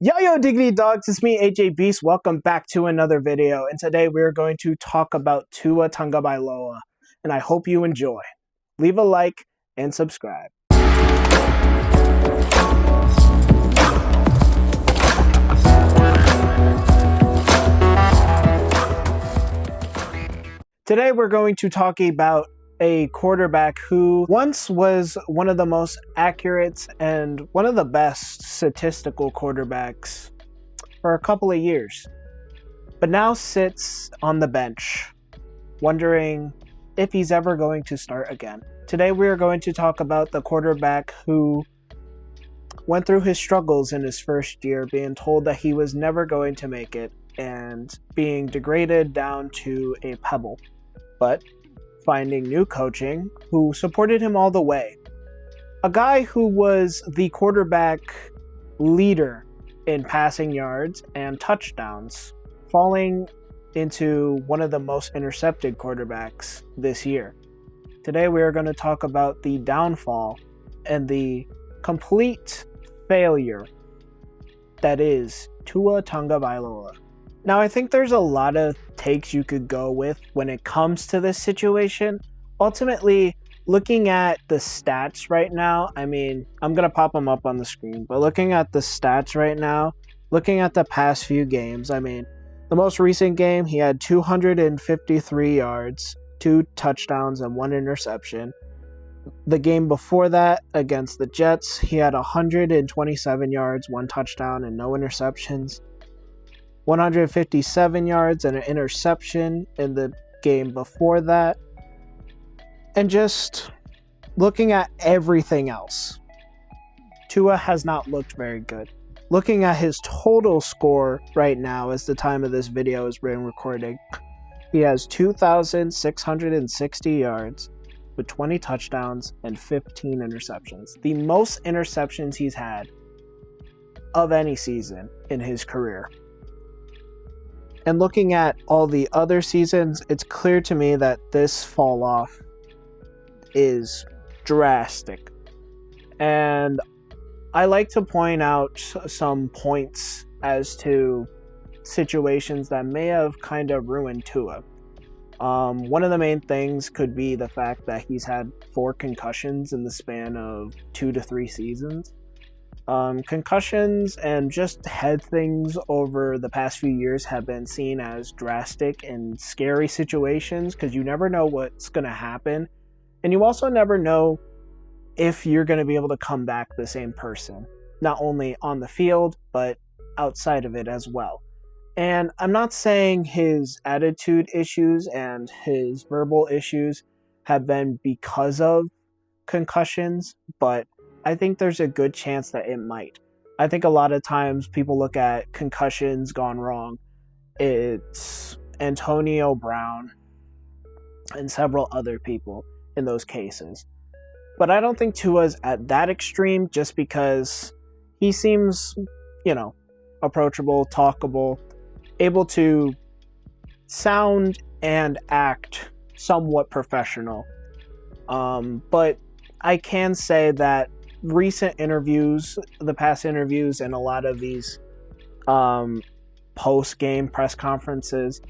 Yo, Diggity Dogs, it's me, AJ Beast. Welcome back to another video. And today we're going to talk about Tua Tagovailoa. And I hope you enjoy. Leave a like and subscribe. Today we're going to talk about a quarterback who once was one of the most accurate and one of the best statistical quarterbacks for a couple of years, but now sits on the bench, wondering if he's ever going to start again. Today we are going to talk about the quarterback who went through his struggles in his first year, being told that he was never going to make it and being degraded down to a pebble, but finding new coaching who supported him all the way. A guy who was the quarterback leader in passing yards and touchdowns, falling into one of the most intercepted quarterbacks this year. Today we are going to talk about the downfall and the complete failure that is Tua Tagovailoa. Now, I think there's a lot of takes you could go with when it comes to this situation. Ultimately, looking at the stats right now, I'm going to pop them up on the screen, but looking at the stats right now, looking at the past few games, the most recent game, he had 253 yards, 2 touchdowns, and 1 interception. The game before that, against the Jets, he had 127 yards, 1 touchdown, and no interceptions. 157 yards and an interception in the game before that. And just looking at everything else, Tua has not looked very good. Looking at his total score right now as the time of this video is being recorded, he has 2,660 yards with 20 touchdowns and 15 interceptions. The most interceptions he's had of any season in his career. And looking at all the other seasons, it's clear to me that this fall off is drastic. And I like to point out some points as to situations that may have kind of ruined Tua. One of the main things could be the fact that he's had 4 concussions in the span of 2 to 3 seasons. Concussions and just head things over the past few years have been seen as drastic and scary situations because you never know what's going to happen. And you also never know if you're going to be able to come back the same person, not only on the field, but outside of it as well. And I'm not saying his attitude issues and his verbal issues have been because of concussions, but I think there's a good chance that it might. I think a lot of times people look at concussions gone wrong. It's Antonio Brown and several other people in those cases. But I don't think Tua's at that extreme just because he seems, approachable, talkable, able to sound and act somewhat professional. But I can say that recent interviews, the past interviews, and a lot of these post-game press conferences,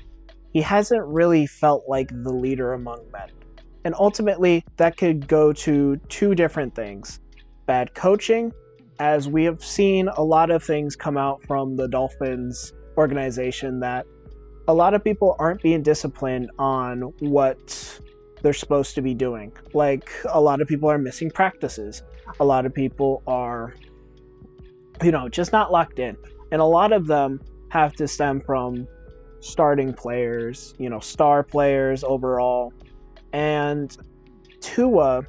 he hasn't really felt like the leader among men. And ultimately, that could go to 2 different things. Bad coaching, as we have seen a lot of things come out from the Dolphins organization that a lot of people aren't being disciplined on what they're supposed to be doing. Like, a lot of people are missing practices. A lot of people are, just not locked in. And a lot of them have to stem from starting players, star players overall. And Tua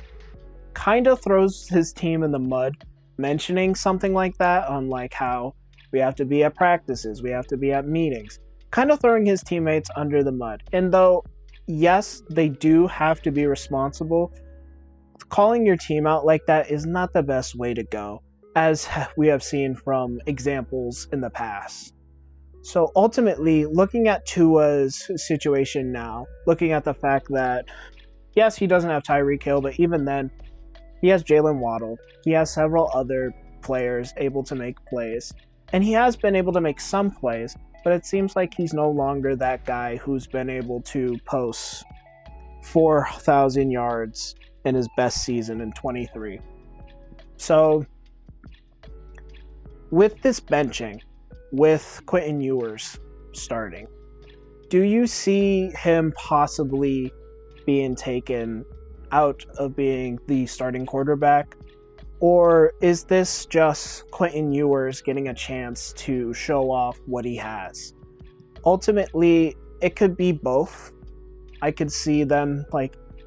kind of throws his team in the mud, mentioning something like that on like how we have to be at practices, we have to be at meetings, kind of throwing his teammates under the mud. And though, yes, they do have to be responsible, calling your team out like that is not the best way to go, as we have seen from examples in the past. So ultimately, looking at Tua's situation now, looking at the fact that, yes, he doesn't have Tyreek Hill, but even then, he has Jalen Waddle. He has several other players able to make plays. And he has been able to make some plays, but it seems like he's no longer that guy who's been able to post 4,000 yards in his best season in 23. So, with this benching, with Quentin Ewers starting, do you see him possibly being taken out of being the starting quarterback? Or is this just Quentin Ewers getting a chance to show off what he has? Ultimately, it could be both. I could see them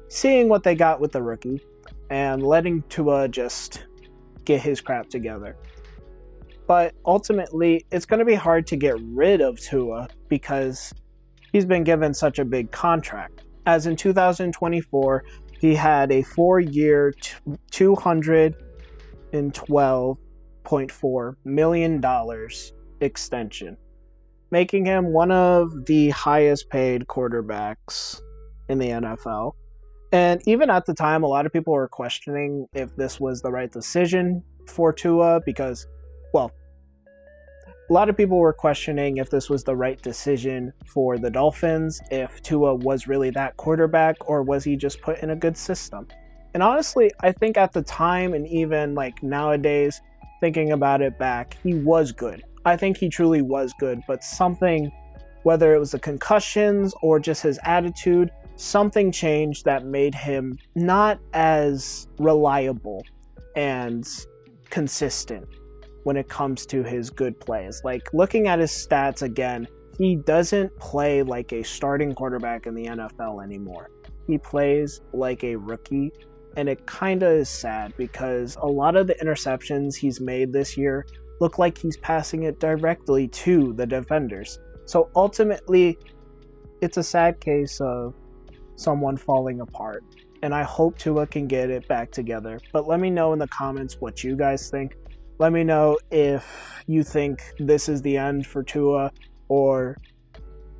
seeing what they got with the rookie and letting Tua just get his crap together. But ultimately, it's going to be hard to get rid of Tua because he's been given such a big contract. As in 2024, he had a 4-year, $212.4 million extension, making him one of the highest paid quarterbacks in the NFL. And even at the time, a lot of people were questioning if this was the right decision for Tua because, well, a lot of people were questioning if this was the right decision for the Dolphins, if Tua was really that quarterback, or was he just put in a good system? And honestly, I think at the time, and even nowadays, thinking about it back, he was good. I think he truly was good, but something, whether it was the concussions or just his attitude, something changed that made him not as reliable and consistent when it comes to his good plays. Looking at his stats again, he doesn't play like a starting quarterback in the NFL anymore. He plays like a rookie, and it kind of is sad because a lot of the interceptions he's made this year look like he's passing it directly to the defenders. So ultimately, it's a sad case of someone falling apart, and I hope Tua can get it back together. But let me know in the comments what you guys think. Let me know if you think this is the end for Tua or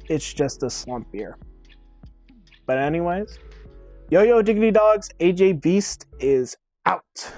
it's just a slump year. But anyways, yo diggity dogs, AJ Beast is out.